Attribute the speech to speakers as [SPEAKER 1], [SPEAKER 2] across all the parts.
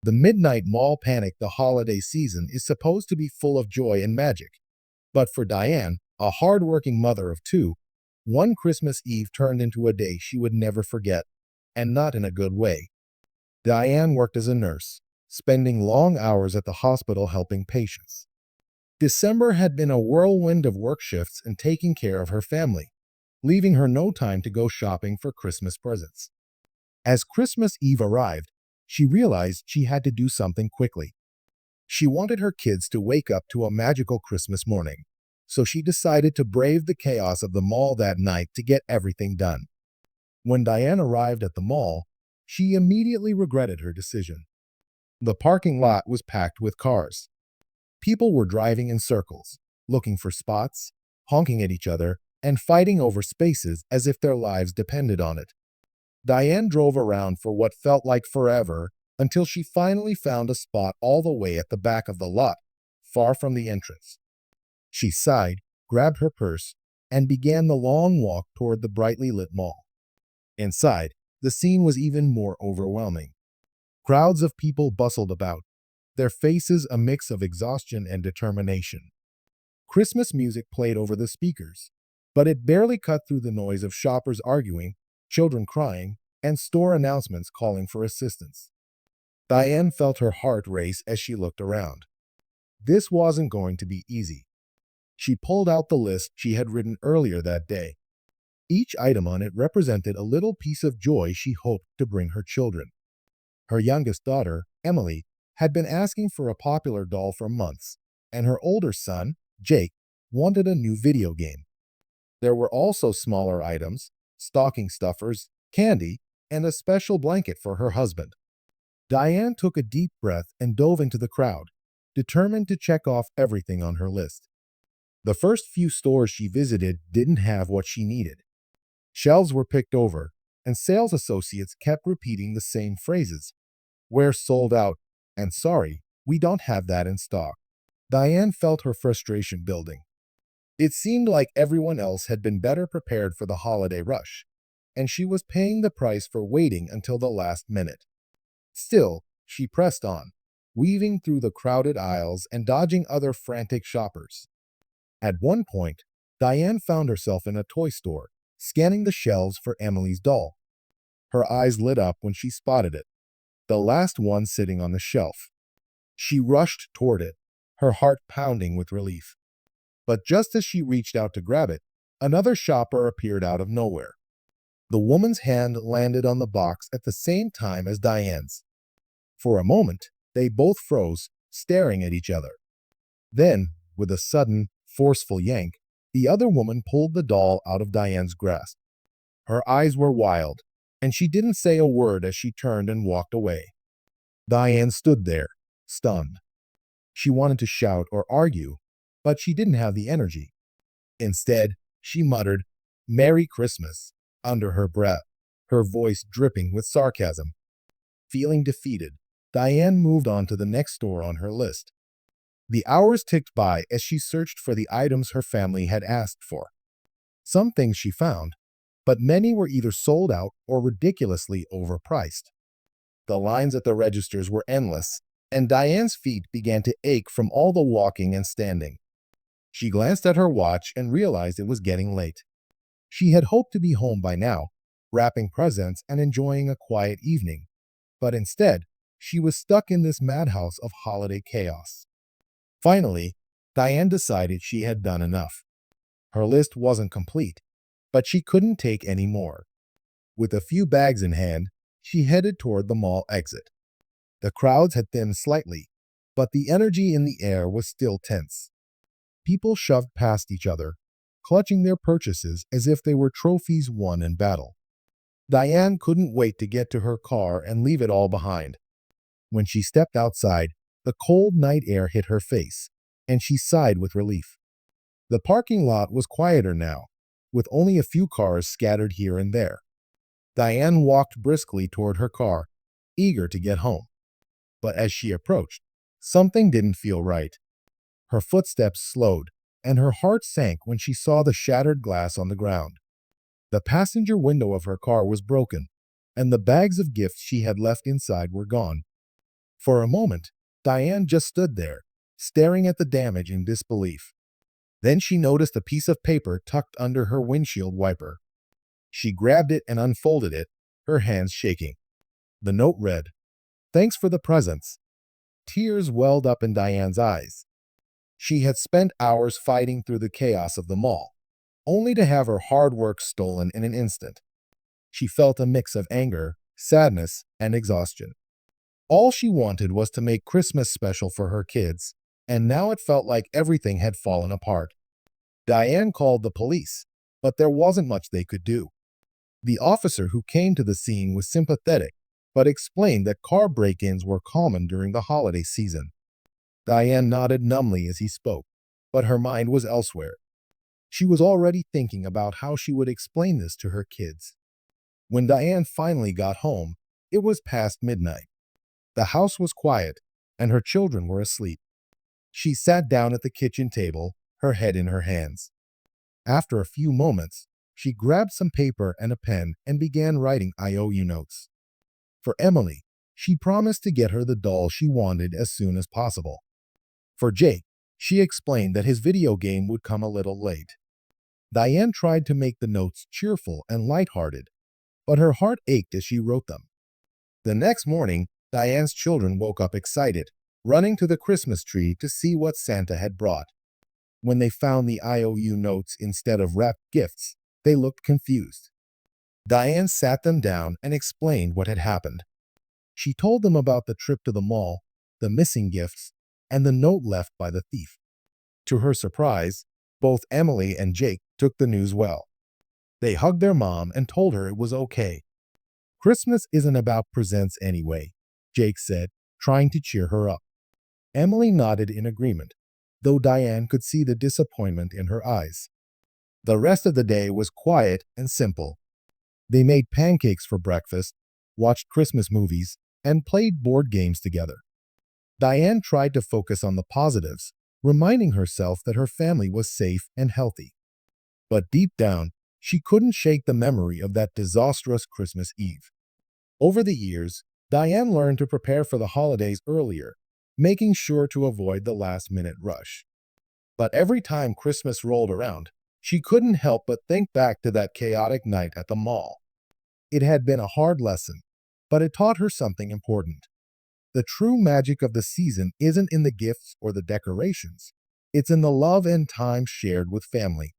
[SPEAKER 1] The midnight mall panic the holiday season is supposed to be full of joy and magic. But for Diane, a hard-working mother of two, one Christmas Eve turned into a day she would never forget, and not in a good way. Diane worked as a nurse, spending long hours at the hospital helping patients. December had been a whirlwind of work shifts and taking care of her family, leaving her no time to go shopping for Christmas presents. As Christmas Eve arrived, she realized she had to do something quickly. She wanted her kids to wake up to a magical Christmas morning, so she decided to brave the chaos of the mall that night to get everything done. When Diane arrived at the mall, she immediately regretted her decision. The parking lot was packed with cars. People were driving in circles, looking for spots, honking at each other, and fighting over spaces as if their lives depended on it. Diane drove around for what felt like forever until she finally found a spot all the way at the back of the lot, far from the entrance. She sighed, grabbed her purse, and began the long walk toward the brightly lit mall. Inside, the scene was even more overwhelming. Crowds of people bustled about, their faces a mix of exhaustion and determination. Christmas music played over the speakers, but it barely cut through the noise of shoppers arguing, children crying, and store announcements calling for assistance. Diane felt her heart race as she looked around. This wasn't going to be easy. She pulled out the list she had written earlier that day. Each item on it represented a little piece of joy she hoped to bring her children. Her youngest daughter, Emily, had been asking for a popular doll for months, and her older son, Jake, wanted a new video game. There were also smaller items, stocking stuffers, candy, and a special blanket for her husband. Diane took a deep breath and dove into the crowd, determined to check off everything on her list. The first few stores she visited didn't have what she needed. Shelves were picked over, and sales associates kept repeating the same phrases. "We're sold out," and "Sorry, we don't have that in stock." Diane felt her frustration building. It seemed like everyone else had been better prepared for the holiday rush, and she was paying the price for waiting until the last minute. Still, she pressed on, weaving through the crowded aisles and dodging other frantic shoppers. At one point, Diane found herself in a toy store, scanning the shelves for Emily's doll. Her eyes lit up when she spotted it, the last one sitting on the shelf. She rushed toward it, her heart pounding with relief. But just as she reached out to grab it, another shopper appeared out of nowhere. The woman's hand landed on the box at the same time as Diane's. For a moment, they both froze, staring at each other. Then, with a sudden, forceful yank, the other woman pulled the doll out of Diane's grasp. Her eyes were wild, and she didn't say a word as she turned and walked away. Diane stood there, stunned. She wanted to shout or argue, but she didn't have the energy. Instead, she muttered, "Merry Christmas," under her breath, her voice dripping with sarcasm. Feeling defeated, Diane moved on to the next store on her list. The hours ticked by as she searched for the items her family had asked for. Some things she found, but many were either sold out or ridiculously overpriced. The lines at the registers were endless, and Diane's feet began to ache from all the walking and standing. She glanced at her watch and realized it was getting late. She had hoped to be home by now, wrapping presents and enjoying a quiet evening. But instead, she was stuck in this madhouse of holiday chaos. Finally, Diane decided she had done enough. Her list wasn't complete, but she couldn't take any more. With a few bags in hand, she headed toward the mall exit. The crowds had thinned slightly, but the energy in the air was still tense. People shoved past each other, clutching their purchases as if they were trophies won in battle. Diane couldn't wait to get to her car and leave it all behind. When she stepped outside, the cold night air hit her face, and she sighed with relief. The parking lot was quieter now, with only a few cars scattered here and there. Diane walked briskly toward her car, eager to get home. But as she approached, something didn't feel right. Her footsteps slowed, and her heart sank when she saw the shattered glass on the ground. The passenger window of her car was broken, and the bags of gifts she had left inside were gone. For a moment, Diane just stood there, staring at the damage in disbelief. Then she noticed a piece of paper tucked under her windshield wiper. She grabbed it and unfolded it, her hands shaking. The note read, "Thanks for the presents." Tears welled up in Diane's eyes. She had spent hours fighting through the chaos of the mall, only to have her hard work stolen in an instant. She felt a mix of anger, sadness, and exhaustion. All she wanted was to make Christmas special for her kids, and now it felt like everything had fallen apart. Diane called the police, but there wasn't much they could do. The officer who came to the scene was sympathetic, but explained that car break-ins were common during the holiday season. Diane nodded numbly as he spoke, but her mind was elsewhere. She was already thinking about how she would explain this to her kids. When Diane finally got home, it was past midnight. The house was quiet, and her children were asleep. She sat down at the kitchen table, her head in her hands. After a few moments, she grabbed some paper and a pen and began writing IOU notes. For Emily, she promised to get her the doll she wanted as soon as possible. For Jake, she explained that his video game would come a little late. Diane tried to make the notes cheerful and lighthearted, but her heart ached as she wrote them. The next morning, Diane's children woke up excited, running to the Christmas tree to see what Santa had brought. When they found the IOU notes instead of wrapped gifts, they looked confused. Diane sat them down and explained what had happened. She told them about the trip to the mall, the missing gifts, and the note left by the thief. To her surprise, both Emily and Jake took the news well. They hugged their mom and told her it was okay. "Christmas isn't about presents anyway," Jake said, trying to cheer her up. Emily nodded in agreement, though Diane could see the disappointment in her eyes. The rest of the day was quiet and simple. They made pancakes for breakfast, watched Christmas movies, and played board games together. Diane tried to focus on the positives, reminding herself that her family was safe and healthy. But deep down, she couldn't shake the memory of that disastrous Christmas Eve. Over the years, Diane learned to prepare for the holidays earlier, making sure to avoid the last-minute rush. But every time Christmas rolled around, she couldn't help but think back to that chaotic night at the mall. It had been a hard lesson, but it taught her something important. The true magic of the season isn't in the gifts or the decorations. It's in the love and time shared with family.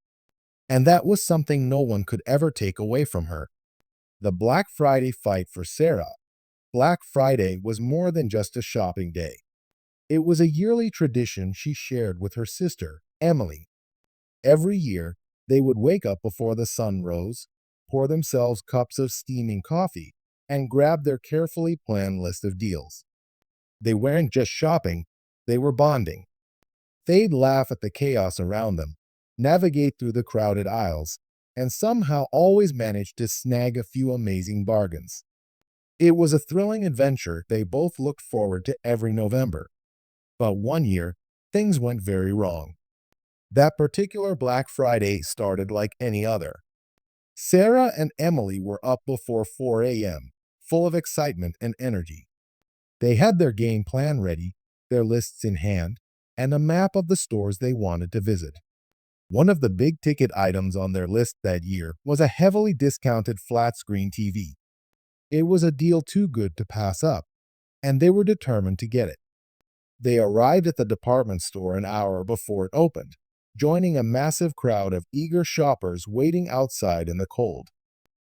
[SPEAKER 1] And that was something no one could ever take away from her. The Black Friday fight for Sarah. Black Friday was more than just a shopping day. It was a yearly tradition she shared with her sister, Emily. Every year, they would wake up before the sun rose, pour themselves cups of steaming coffee, and grab their carefully planned list of deals. They weren't just shopping, they were bonding. They'd laugh at the chaos around them, navigate through the crowded aisles, and somehow always manage to snag a few amazing bargains. It was a thrilling adventure they both looked forward to every November. But one year, things went very wrong. That particular Black Friday started like any other. Sarah and Emily were up before 4 a.m., full of excitement and energy. They had their game plan ready, their lists in hand, and a map of the stores they wanted to visit. One of the big-ticket items on their list that year was a heavily discounted flat-screen TV. It was a deal too good to pass up, and they were determined to get it. They arrived at the department store an hour before it opened, joining a massive crowd of eager shoppers waiting outside in the cold.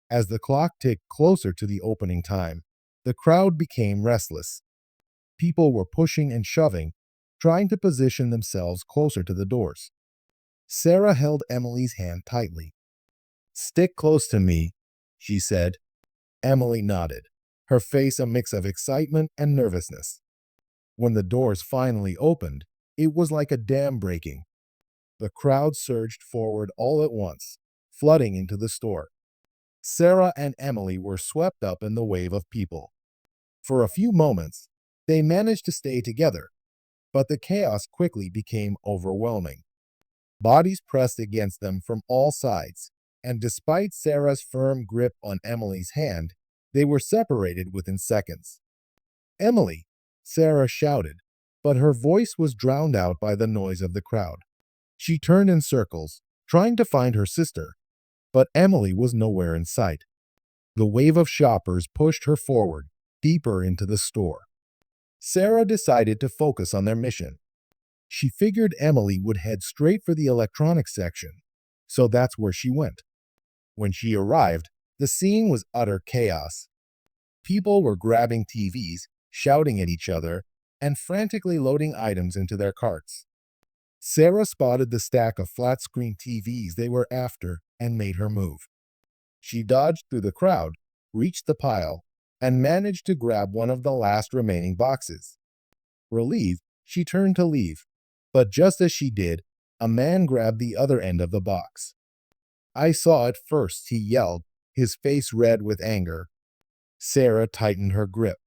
[SPEAKER 1] As the clock ticked closer to the opening time, the crowd became restless. People were pushing and shoving, trying to position themselves closer to the doors. Sarah held Emily's hand tightly. "Stick close to me," she said. Emily nodded, her face a mix of excitement and nervousness. When the doors finally opened, it was like a dam breaking. The crowd surged forward all at once, flooding into the store. Sarah and Emily were swept up in the wave of people. For a few moments, they managed to stay together, but the chaos quickly became overwhelming. Bodies pressed against them from all sides, and despite Sarah's firm grip on Emily's hand, they were separated within seconds. Emily, Sarah shouted, but her voice was drowned out by the noise of the crowd. She turned in circles, trying to find her sister, but Emily was nowhere in sight. The wave of shoppers pushed her forward, deeper into the store. Sarah decided to focus on their mission. She figured Emily would head straight for the electronics section, so that's where she went. When she arrived, the scene was utter chaos. People were grabbing TVs, shouting at each other, and frantically loading items into their carts. Sarah spotted the stack of flat-screen TVs they were after and made her move. She dodged through the crowd, reached the pile, and managed to grab one of the last remaining boxes. Relieved, she turned to leave, but just as she did, a man grabbed the other end of the box. "I saw it first," he yelled, his face red with anger. Sarah tightened her grip.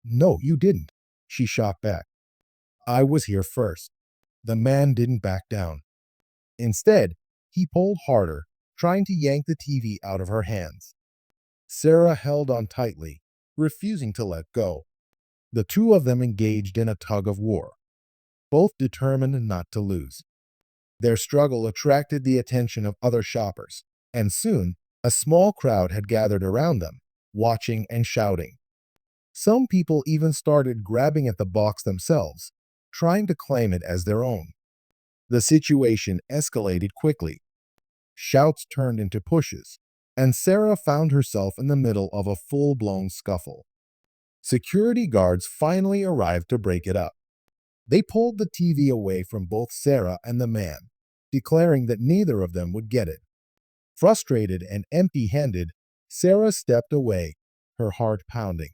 [SPEAKER 1] "No, you didn't," she shot back. "I was here first." The man didn't back down. Instead, he pulled harder, trying to yank the TV out of her hands. Sarah held on tightly, refusing to let go. The two of them engaged in a tug of war, both determined not to lose. Their struggle attracted the attention of other shoppers, and soon a small crowd had gathered around them, watching and shouting. Some people even started grabbing at the box themselves, trying to claim it as their own. The situation escalated quickly. Shouts turned into pushes, and Sarah found herself in the middle of a full-blown scuffle. Security guards finally arrived to break it up. They pulled the TV away from both Sarah and the man, declaring that neither of them would get it. Frustrated and empty-handed, Sarah stepped away, her heart pounding.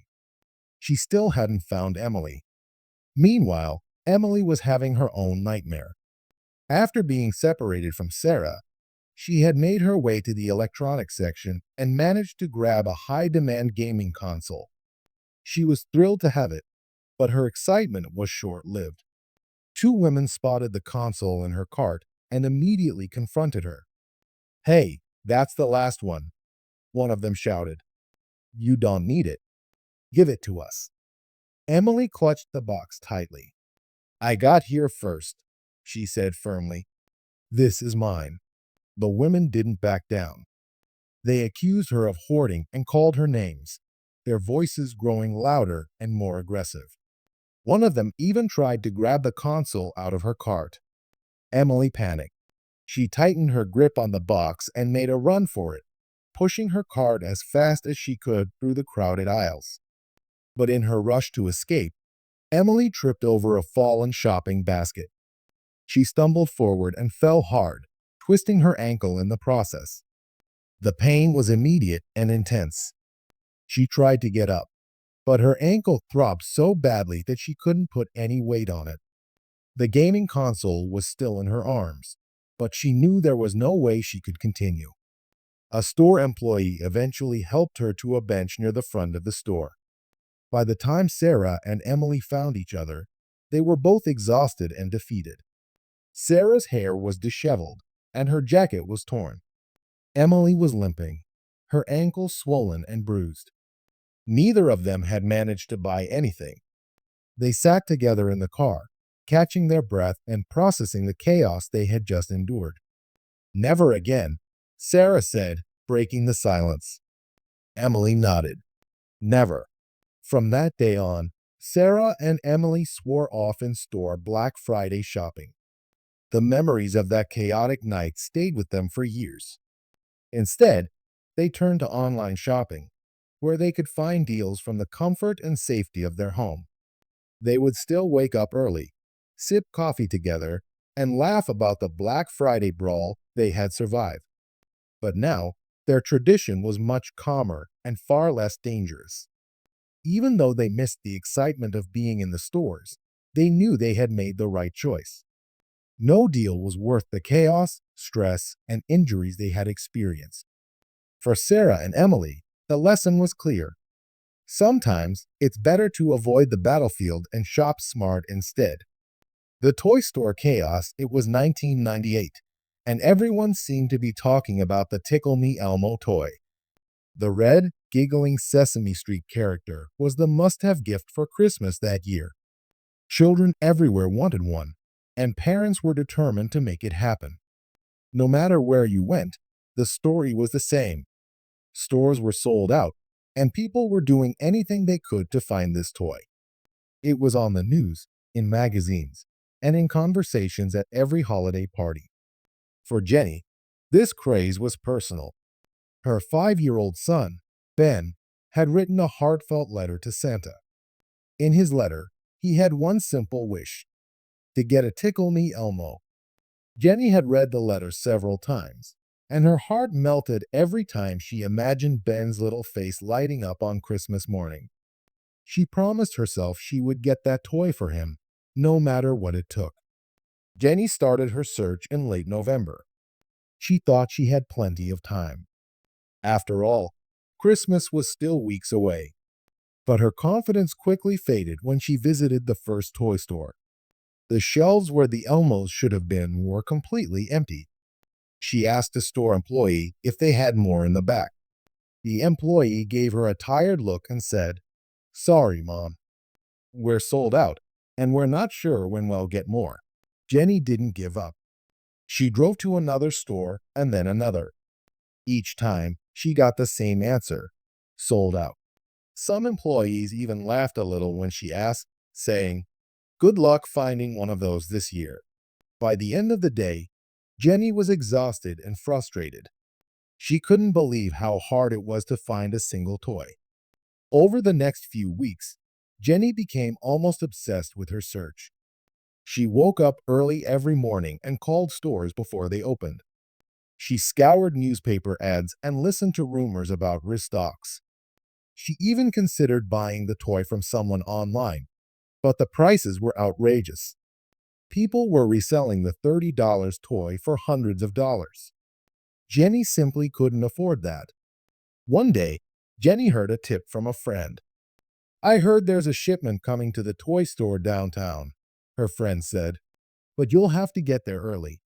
[SPEAKER 1] She still hadn't found Emily. Meanwhile, Emily was having her own nightmare. After being separated from Sarah, she had made her way to the electronics section and managed to grab a high-demand gaming console. She was thrilled to have it, but her excitement was short-lived. Two women spotted the console in her cart and immediately confronted her. "Hey, that's the last one," one of them shouted. "You don't need it. Give it to us." Emily clutched the box tightly. "I got here first," she said firmly. "This is mine." The women didn't back down. They accused her of hoarding and called her names, their voices growing louder and more aggressive. One of them even tried to grab the console out of her cart. Emily panicked. She tightened her grip on the box and made a run for it, pushing her cart as fast as she could through the crowded aisles. But in her rush to escape, Emily tripped over a fallen shopping basket. She stumbled forward and fell hard, twisting her ankle in the process. The pain was immediate and intense. She tried to get up, but her ankle throbbed so badly that she couldn't put any weight on it. The gaming console was still in her arms, but she knew there was no way she could continue. A store employee eventually helped her to a bench near the front of the store. By the time Sarah and Emily found each other, they were both exhausted and defeated. Sarah's hair was disheveled, and her jacket was torn. Emily was limping, her ankles swollen and bruised. Neither of them had managed to buy anything. They sat together in the car, catching their breath and processing the chaos they had just endured. "Never again," Sarah said, breaking the silence. Emily nodded. "Never." From that day on, Sarah and Emily swore off in-store Black Friday shopping. The memories of that chaotic night stayed with them for years. Instead, they turned to online shopping, where they could find deals from the comfort and safety of their home. They would still wake up early, sip coffee together, and laugh about the Black Friday brawl they had survived. But now, their tradition was much calmer and far less dangerous. Even though they missed the excitement of being in the stores, they knew they had made the right choice. No deal was worth the chaos, stress, and injuries they had experienced. For Sarah and Emily, the lesson was clear. Sometimes it's better to avoid the battlefield and shop smart instead. The toy store chaos, it was 1998, and everyone seemed to be talking about the Tickle Me Elmo toy. The red, giggling Sesame Street character was the must-have gift for Christmas that year. Children everywhere wanted one, and parents were determined to make it happen. No matter where you went, the story was the same. Stores were sold out, and people were doing anything they could to find this toy. It was on the news, in magazines, and in conversations at every holiday party. For Jenny, this craze was personal. Her 5-year-old son, Ben, had written a heartfelt letter to Santa. In his letter, he had one simple wish: to get a Tickle Me Elmo. Jenny had read the letter several times, and her heart melted every time she imagined Ben's little face lighting up on Christmas morning. She promised herself she would get that toy for him, no matter what it took. Jenny started her search in late November. She thought she had plenty of time. After all, Christmas was still weeks away. But her confidence quickly faded when she visited the first toy store. The shelves where the Elmos should have been were completely empty. She asked the store employee if they had more in the back. The employee gave her a tired look and said, "Sorry, Mom. We're sold out, and we're not sure when we'll get more." Jenny didn't give up. She drove to another store and then another. Each time, she got the same answer: sold out. Some employees even laughed a little when she asked, saying, "Good luck finding one of those this year." By the end of the day, Jenny was exhausted and frustrated. She couldn't believe how hard it was to find a single toy. Over the next few weeks, Jenny became almost obsessed with her search. She woke up early every morning and called stores before they opened. She scoured newspaper ads and listened to rumors about restocks. She even considered buying the toy from someone online, but the prices were outrageous. People were reselling the $30 toy for hundreds of dollars. Jenny simply couldn't afford that. One day, Jenny heard a tip from a friend. "I heard there's a shipment coming to the toy store downtown," her friend said, "but you'll have to get there early.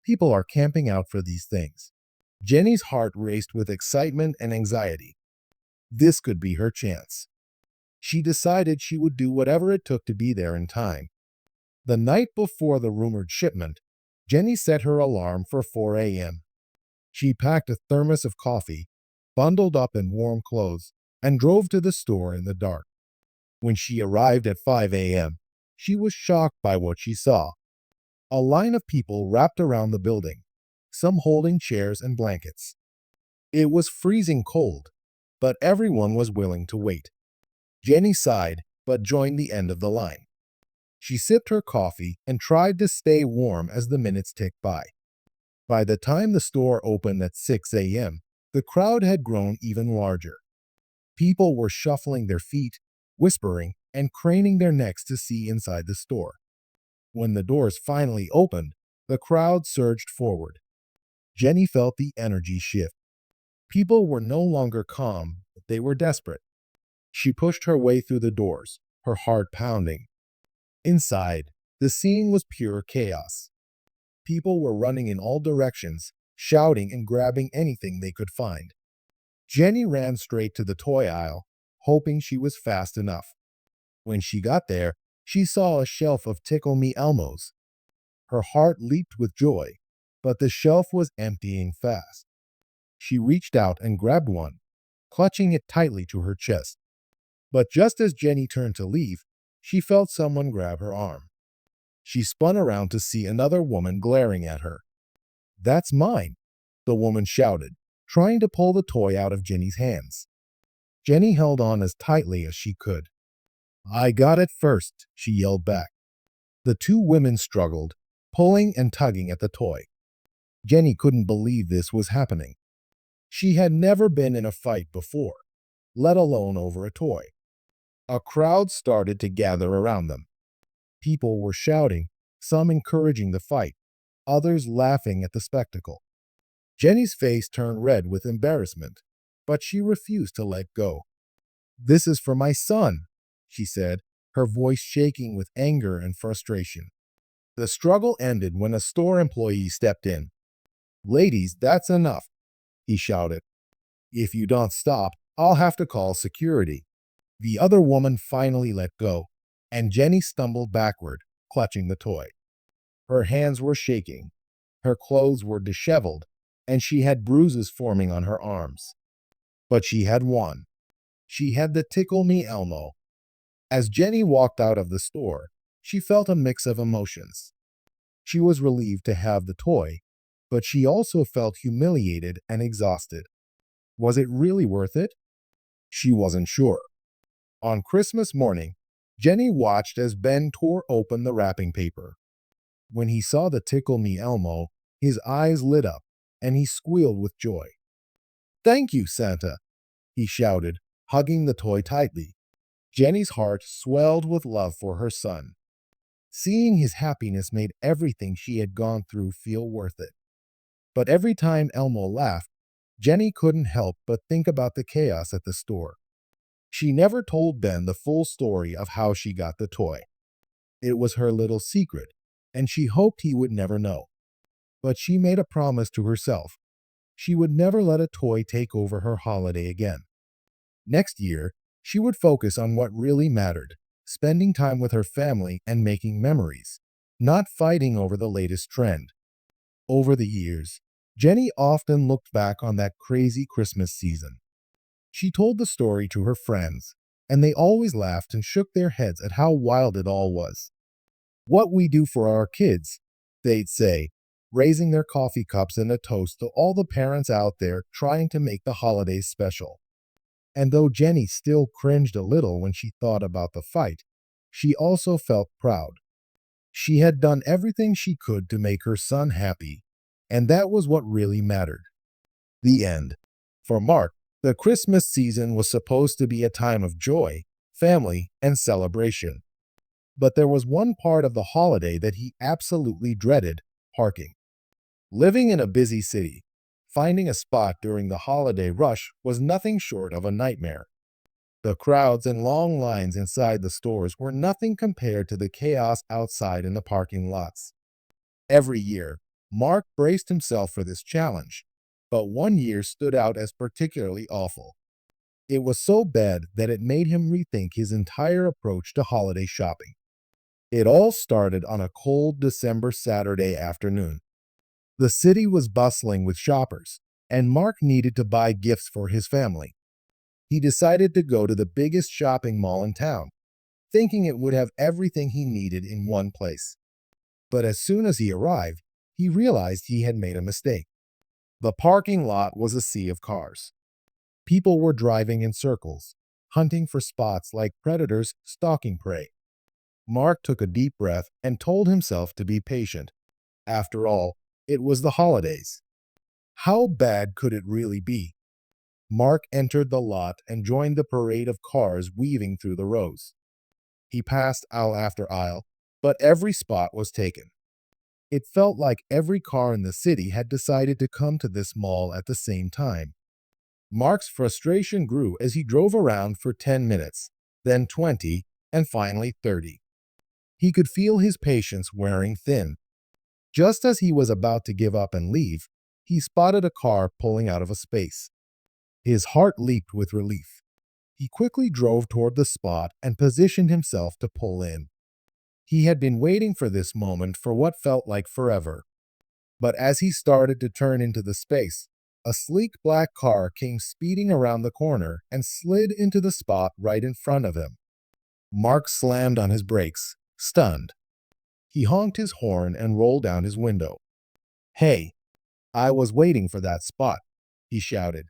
[SPEAKER 1] People are camping out for these things." Jenny's heart raced with excitement and anxiety. This could be her chance. She decided she would do whatever it took to be there in time. The night before the rumored shipment, Jenny set her alarm for 4 a.m. She packed a thermos of coffee, bundled up in warm clothes, and drove to the store in the dark. When she arrived at 5 a.m., she was shocked by what she saw. A line of people wrapped around the building, some holding chairs and blankets. It was freezing cold, but everyone was willing to wait. Jenny sighed, but joined the end of the line. She sipped her coffee and tried to stay warm as the minutes ticked by. By the time the store opened at 6 a.m., the crowd had grown even larger. People were shuffling their feet, whispering, and craning their necks to see inside the store. When the doors finally opened, the crowd surged forward. Jenny felt the energy shift. People were no longer calm, but they were desperate. She pushed her way through the doors, her heart pounding. Inside, the scene was pure chaos. People were running in all directions, shouting and grabbing anything they could find. Jenny ran straight to the toy aisle, hoping she was fast enough. When she got there, she saw a shelf of Tickle Me Elmos. Her heart leaped with joy, but the shelf was emptying fast. She reached out and grabbed one, clutching it tightly to her chest. But just as Jenny turned to leave, she felt someone grab her arm. She spun around to see another woman glaring at her. "That's mine," the woman shouted, trying to pull the toy out of Jenny's hands. Jenny held on as tightly as she could. "I got it first," she yelled back. The two women struggled, pulling and tugging at the toy. Jenny couldn't believe this was happening. She had never been in a fight before, let alone over a toy. A crowd started to gather around them. People were shouting, some encouraging the fight, others laughing at the spectacle. Jenny's face turned red with embarrassment, but she refused to let go. "This is for my son," she said, her voice shaking with anger and frustration. The struggle ended when a store employee stepped in. "Ladies, that's enough," he shouted. "If you don't stop, I'll have to call security." The other woman finally let go, and Jenny stumbled backward, clutching the toy. Her hands were shaking, her clothes were disheveled, and she had bruises forming on her arms. But she had won. She had the Tickle Me Elmo. As Jenny walked out of the store, she felt a mix of emotions. She was relieved to have the toy, but she also felt humiliated and exhausted. Was it really worth it? She wasn't sure. On Christmas morning, Jenny watched as Ben tore open the wrapping paper. When he saw the Tickle Me Elmo, his eyes lit up and he squealed with joy. "Thank you, Santa," he shouted, hugging the toy tightly. Jenny's heart swelled with love for her son. Seeing his happiness made everything she had gone through feel worth it. But every time Elmo laughed, Jenny couldn't help but think about the chaos at the store. She never told Ben the full story of how she got the toy. It was her little secret, and she hoped he would never know. But she made a promise to herself. She would never let a toy take over her holiday again. Next year, she would focus on what really mattered, spending time with her family and making memories, not fighting over the latest trend. Over the years, Jenny often looked back on that crazy Christmas season. She told the story to her friends, and they always laughed and shook their heads at how wild it all was. "What we do for our kids," they'd say, raising their coffee cups in a toast to all the parents out there trying to make the holidays special. And though Jenny still cringed a little when she thought about the fight, she also felt proud. She had done everything she could to make her son happy, and that was what really mattered. The end. For Mark, the Christmas season was supposed to be a time of joy, family, and celebration. But there was one part of the holiday that he absolutely dreaded: parking. Living in a busy city, finding a spot during the holiday rush was nothing short of a nightmare. The crowds and long lines inside the stores were nothing compared to the chaos outside in the parking lots. Every year, Mark braced himself for this challenge, but one year stood out as particularly awful. It was so bad that it made him rethink his entire approach to holiday shopping. It all started on a cold December Saturday afternoon. The city was bustling with shoppers, and Mark needed to buy gifts for his family. He decided to go to the biggest shopping mall in town, thinking it would have everything he needed in one place. But as soon as he arrived, he realized he had made a mistake. The parking lot was a sea of cars. People were driving in circles, hunting for spots like predators stalking prey. Mark took a deep breath and told himself to be patient. After all, it was the holidays. How bad could it really be? Mark entered the lot and joined the parade of cars weaving through the rows. He passed aisle after aisle, but every spot was taken. It felt like every car in the city had decided to come to this mall at the same time. Mark's frustration grew as he drove around for 10 minutes, then 20, and finally 30. He could feel his patience wearing thin. Just as he was about to give up and leave, he spotted a car pulling out of a space. His heart leaped with relief. He quickly drove toward the spot and positioned himself to pull in. He had been waiting for this moment for what felt like forever. But as he started to turn into the space, a sleek black car came speeding around the corner and slid into the spot right in front of him. Mark slammed on his brakes, stunned. He honked his horn and rolled down his window. "Hey, I was waiting for that spot," he shouted.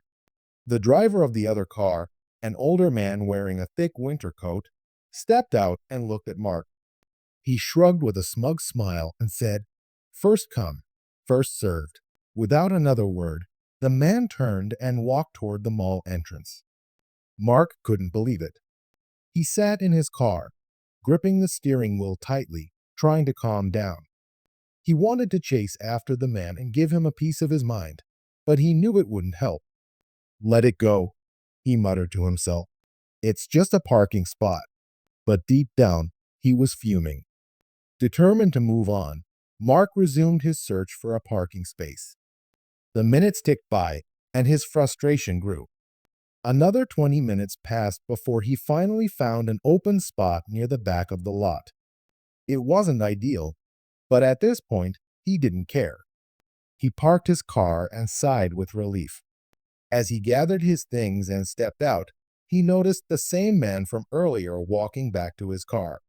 [SPEAKER 1] The driver of the other car, an older man wearing a thick winter coat, stepped out and looked at Mark. He shrugged with a smug smile and said, "First come, first served." Without another word, the man turned and walked toward the mall entrance. Mark couldn't believe it. He sat in his car, gripping the steering wheel tightly, trying to calm down. He wanted to chase after the man and give him a piece of his mind, but he knew it wouldn't help. "Let it go," he muttered to himself. "It's just a parking spot." But deep down, he was fuming. Determined to move on, Mark resumed his search for a parking space. The minutes ticked by, and his frustration grew. Another 20 minutes passed before he finally found an open spot near the back of the lot. It wasn't ideal, but at this point, he didn't care. He parked his car and sighed with relief. As he gathered his things and stepped out, he noticed the same man from earlier walking back to his car.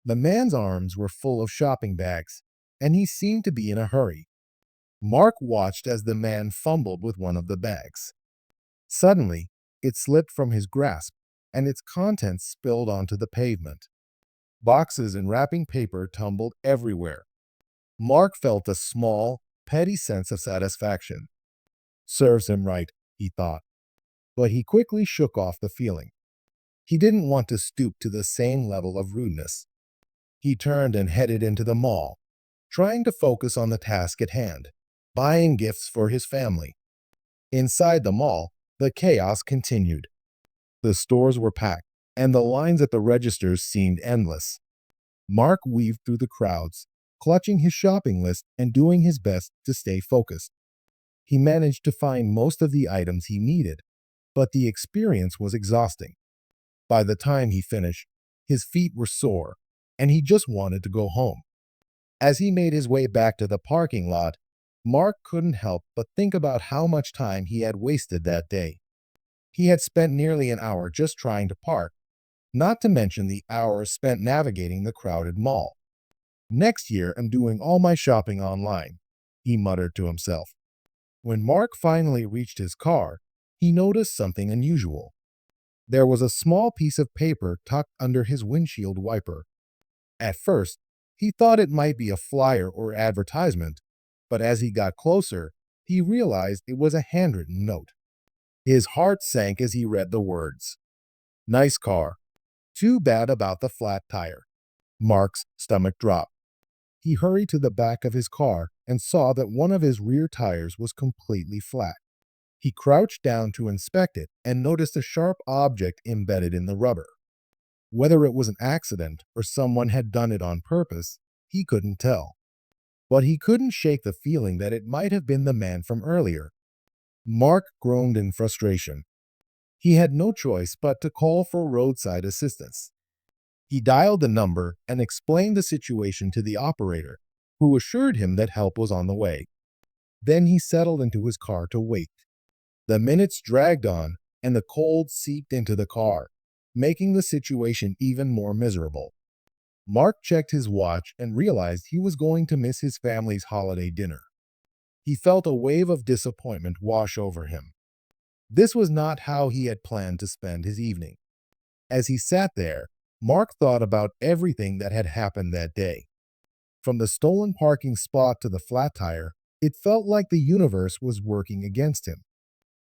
[SPEAKER 1] The man's arms were full of shopping bags, and he seemed to be in a hurry. Mark watched as the man fumbled with one of the bags. Suddenly, it slipped from his grasp, and its contents spilled onto the pavement. Boxes and wrapping paper tumbled everywhere. Mark felt a small, petty sense of satisfaction. Serves him right, he thought. But he quickly shook off the feeling. He didn't want to stoop to the same level of rudeness. He turned and headed into the mall, trying to focus on the task at hand, buying gifts for his family. Inside the mall, the chaos continued. The stores were packed, and the lines at the registers seemed endless. Mark weaved through the crowds, clutching his shopping list and doing his best to stay focused. He managed to find most of the items he needed, but the experience was exhausting. By the time he finished, his feet were sore, and he just wanted to go home. As he made his way back to the parking lot, Mark couldn't help but think about how much time he had wasted that day. He had spent nearly an hour just trying to park, not to mention the hours spent navigating the crowded mall. Next year, I'm doing all my shopping online, he muttered to himself. When Mark finally reached his car, he noticed something unusual. There was a small piece of paper tucked under his windshield wiper. At first, he thought it might be a flyer or advertisement, but as he got closer, he realized it was a handwritten note. His heart sank as he read the words. Nice car. Too bad about the flat tire. Mark's stomach dropped. He hurried to the back of his car and saw that one of his rear tires was completely flat. He crouched down to inspect it and noticed a sharp object embedded in the rubber. Whether it was an accident or someone had done it on purpose, he couldn't tell. But he couldn't shake the feeling that it might have been the man from earlier. Mark groaned in frustration. He had no choice but to call for roadside assistance. He dialed the number and explained the situation to the operator, who assured him that help was on the way. Then he settled into his car to wait. The minutes dragged on, and the cold seeped into the car, making the situation even more miserable. Mark checked his watch and realized he was going to miss his family's holiday dinner. He felt a wave of disappointment wash over him. This was not how he had planned to spend his evening. As he sat there, Mark thought about everything that had happened that day. From the stolen parking spot to the flat tire, it felt like the universe was working against him.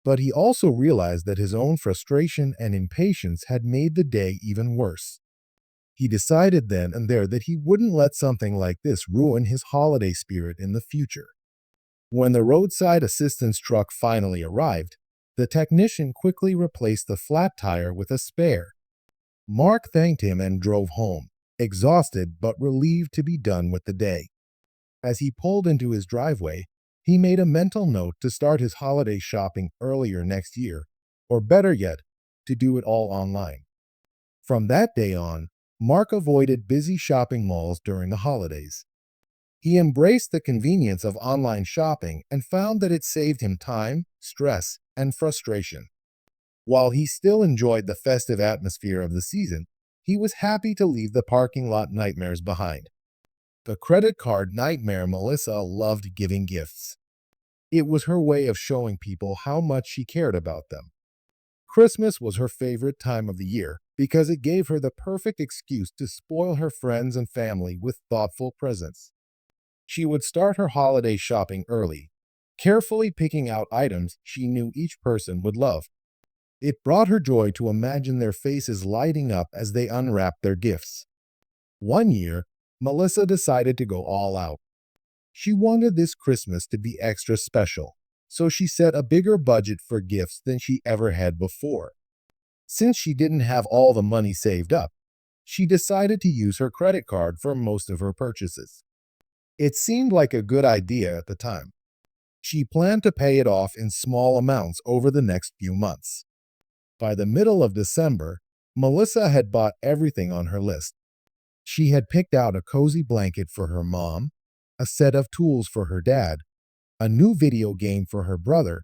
[SPEAKER 1] But he also realized that his own frustration and impatience had made the day even worse. He decided then and there that he wouldn't let something like this ruin his holiday spirit in the future. When the roadside assistance truck finally arrived, the technician quickly replaced the flat tire with a spare. Mark thanked him and drove home, exhausted but relieved to be done with the day. As he pulled into his driveway, he made a mental note to start his holiday shopping earlier next year, or better yet, to do it all online. From that day on, Mark avoided busy shopping malls during the holidays. He embraced the convenience of online shopping and found that it saved him time, stress, and frustration. While he still enjoyed the festive atmosphere of the season, he was happy to leave the parking lot nightmares behind. The credit card nightmare Melissa loved giving gifts. It was her way of showing people how much she cared about them. Christmas was her favorite time of the year because it gave her the perfect excuse to spoil her friends and family with thoughtful presents. She would start her holiday shopping early, carefully picking out items she knew each person would love. It brought her joy to imagine their faces lighting up as they unwrapped their gifts. One year, Melissa decided to go all out. She wanted this Christmas to be extra special, so she set a bigger budget for gifts than she ever had before. Since she didn't have all the money saved up, she decided to use her credit card for most of her purchases. It seemed like a good idea at the time. She planned to pay it off in small amounts over the next few months. By the middle of December, Melissa had bought everything on her list. She had picked out a cozy blanket for her mom, a set of tools for her dad, a new video game for her brother,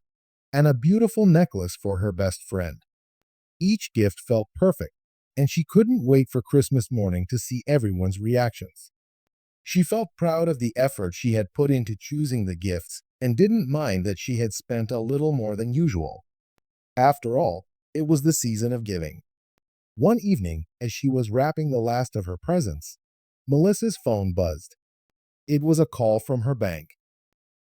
[SPEAKER 1] and a beautiful necklace for her best friend. Each gift felt perfect, and she couldn't wait for Christmas morning to see everyone's reactions. She felt proud of the effort she had put into choosing the gifts and didn't mind that she had spent a little more than usual. After all, it was the season of giving. One evening, as she was wrapping the last of her presents, Melissa's phone buzzed. It was a call from her bank.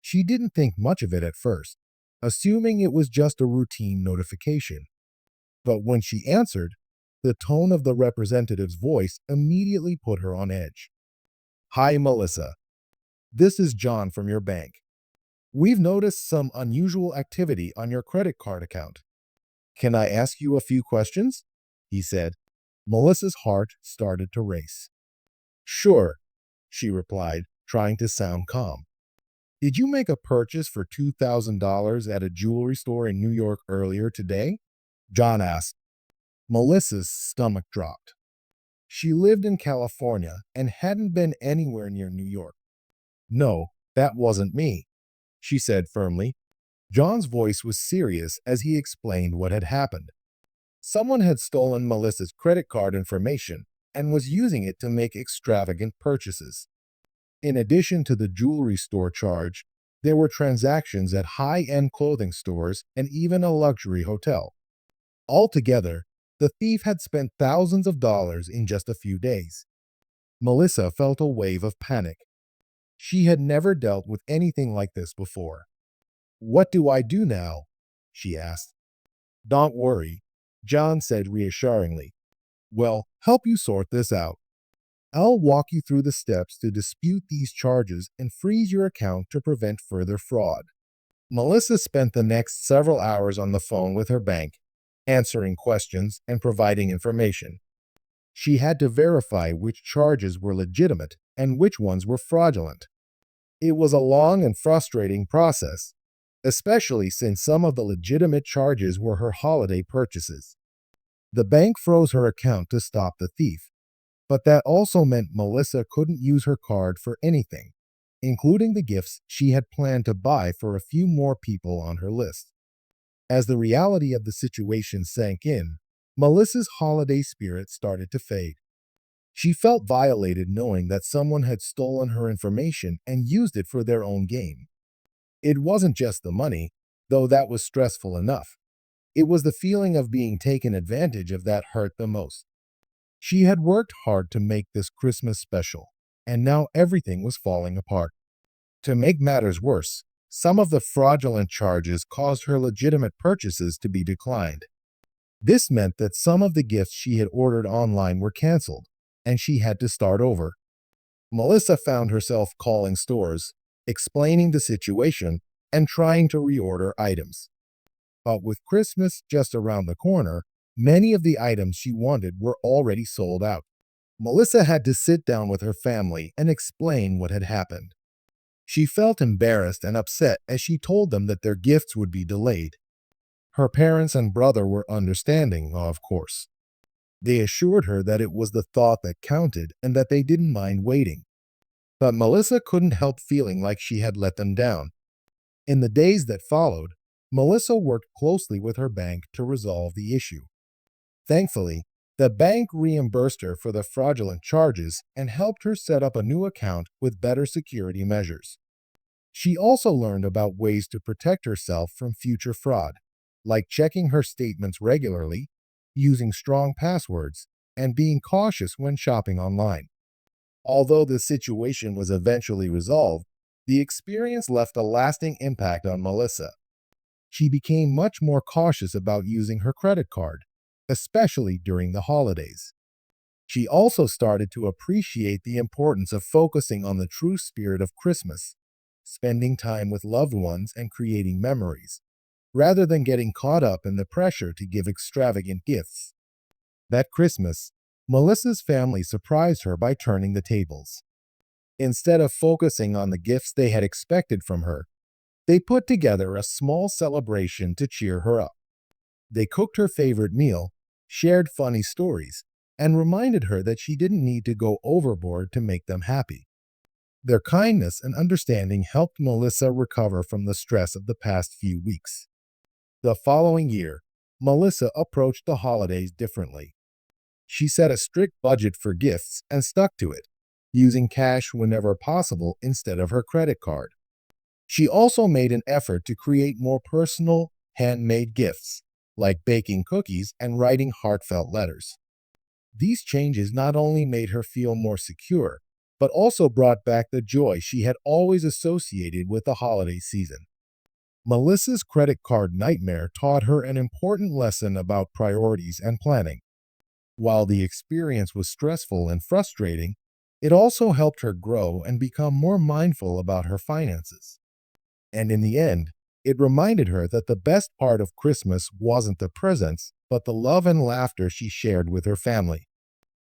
[SPEAKER 1] She didn't think much of it at first, assuming it was just a routine notification. But when she answered, the tone of the representative's voice immediately put her on edge. "Hi, Melissa. This is John from your bank. We've noticed some unusual activity on your credit card account. Can I ask you a few questions?" he said. Melissa's heart started to race. "Sure," she replied, trying to sound calm. "Did you make a purchase for $2,000 at a jewelry store in New York earlier today?" John asked. Melissa's stomach dropped. She lived in California and hadn't been anywhere near New York. "No, that wasn't me," she said firmly. John's voice was serious as he explained what had happened. Someone had stolen Melissa's credit card information and was using it to make extravagant purchases. In addition to the jewelry store charge, there were transactions at high-end clothing stores and even a luxury hotel. Altogether, the thief had spent thousands of dollars in just a few days. Melissa felt a wave of panic. She had never dealt with anything like this before. "What do I do now?" she asked. "Don't worry," John said reassuringly. "We'll help you sort this out. I'll walk you through the steps to dispute these charges and freeze your account to prevent further fraud." Melissa spent the next several hours on the phone with her bank, answering questions and providing information. She had to verify which charges were legitimate and which ones were fraudulent. It was a long and frustrating process, especially since some of the legitimate charges were her holiday purchases. The bank froze her account to stop the thief, but that also meant Melissa couldn't use her card for anything, including the gifts she had planned to buy for a few more people on her list. As the reality of the situation sank in, Melissa's holiday spirit started to fade. She felt violated knowing that someone had stolen her information and used it for their own gain. It wasn't just the money, though that was stressful enough. It was the feeling of being taken advantage of that hurt the most. She had worked hard to make this Christmas special, and now everything was falling apart. To make matters worse, some of the fraudulent charges caused her legitimate purchases to be declined. This meant that some of the gifts she had ordered online were canceled, and she had to start over. Melissa found herself calling stores, explaining the situation, and trying to reorder items. But with Christmas just around the corner, many of the items she wanted were already sold out. Melissa had to sit down with her family and explain what had happened. She felt embarrassed and upset as she told them that their gifts would be delayed. Her parents and brother were understanding, of course. They assured her that it was the thought that counted and that they didn't mind waiting. But Melissa couldn't help feeling like she had let them down. In the days that followed, Melissa worked closely with her bank to resolve the issue. Thankfully, the bank reimbursed her for the fraudulent charges and helped her set up a new account with better security measures. She also learned about ways to protect herself from future fraud, like checking her statements regularly, using strong passwords, and being cautious when shopping online. Although the situation was eventually resolved, the experience left a lasting impact on Melissa. She became much more cautious about using her credit card, especially during the holidays. She also started to appreciate the importance of focusing on the true spirit of Christmas, spending time with loved ones and creating memories, rather than getting caught up in the pressure to give extravagant gifts. That Christmas, Melissa's family surprised her by turning the tables. Instead of focusing on the gifts they had expected from her, they put together a small celebration to cheer her up. They cooked her favorite meal, shared funny stories, and reminded her that she didn't need to go overboard to make them happy. Their kindness and understanding helped Melissa recover from the stress of the past few weeks. The following year, Melissa approached the holidays differently. She set a strict budget for gifts and stuck to it, using cash whenever possible instead of her credit card. She also made an effort to create more personal, handmade gifts, like baking cookies and writing heartfelt letters. These changes not only made her feel more secure, but also brought back the joy she had always associated with the holiday season. Melissa's credit card nightmare taught her an important lesson about priorities and planning. While the experience was stressful and frustrating, it also helped her grow and become more mindful about her finances. And in the end, it reminded her that the best part of Christmas wasn't the presents, but the love and laughter she shared with her family.